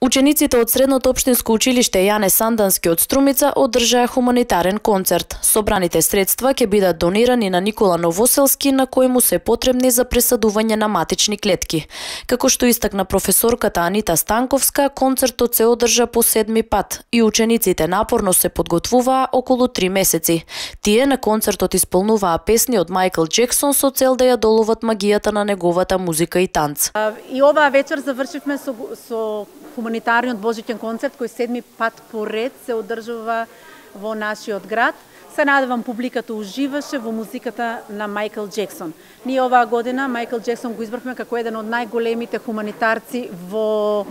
Учениците од Средното општинско училиште Јане Сандански од Струмица одржаа хуманитарен концерт. Собраните средства ќе бидат донирани на Никола Новоселски, на кој му се потребни за пресадување на матични клетки. Како што истакна професорката Анита Станковска, концертот се одржа по 7-ми пат и учениците напорно се подготвуваа околу 3 месеци. Тие на концертот исполнуваа песни од Майкл Джексон со цел да ја доловат магијата на неговата музика и танц. И оваа вечер завршивме со хуманитарниот божиќен концерт кој 7-ми пат поред се одржува во нашиот град. Се надевам публиката уживаше во музиката на Майкл Джексон. Ние оваа година Майкл Джексон го избравме како еден од најголемите хуманитарци во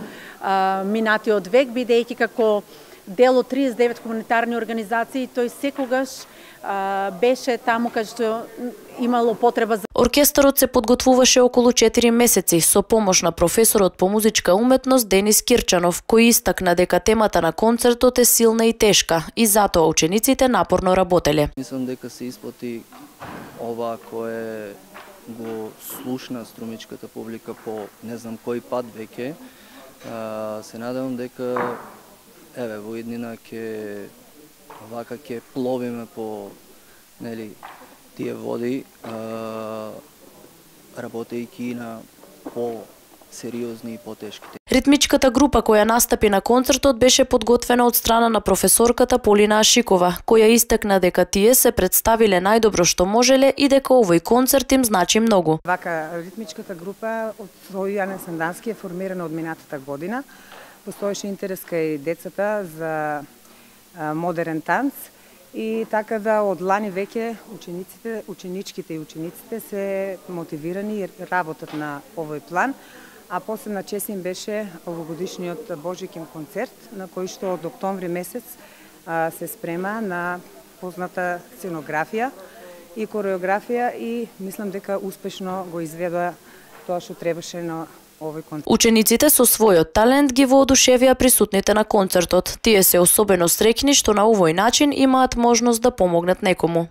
минатиот век, бидејќи како дел од 39 хуманитарни организации, тој секогаш беше таму кај што имало потреба за... Оркестарот се подготвуваше околу 4 месеци со помош на професорот по музичка уметност Денис Кирчанов, кој истакна дека темата на концертот е силна и тешка и затоа учениците напорно работеле. Мислам дека се исплати ова кое го слушна струмичката публика по не знам кој пат веќе. Се надевам дека во иднина ќе пловиме по тие води, работејќи на по-сериозни и потешки. Ритмичката група која настапи на концертот беше подготвена од страна на професорката Полина Ашикова, која истакна дека тие се представиле најдобро што можеле и дека овој концерт им значи многу. Вака ритмичката група од Јане Сандански е формирана од минатата година. Постоеше интерес кај децата за модерен танц и така да од лани веќе ученичките и учениците се мотивирани и работат на овој план, а посебна чест им беше овогодишниот божиќен концерт на кој што од октомври месец се спрема на позната сценографија и кореографија и мислам дека успешно го изведува тоа што требаше на овој концерт. Учениците со својот талент ги воодушевија присутните на концертот. Тие се особено среќни што на овој начин имаат можност да помогнат некому.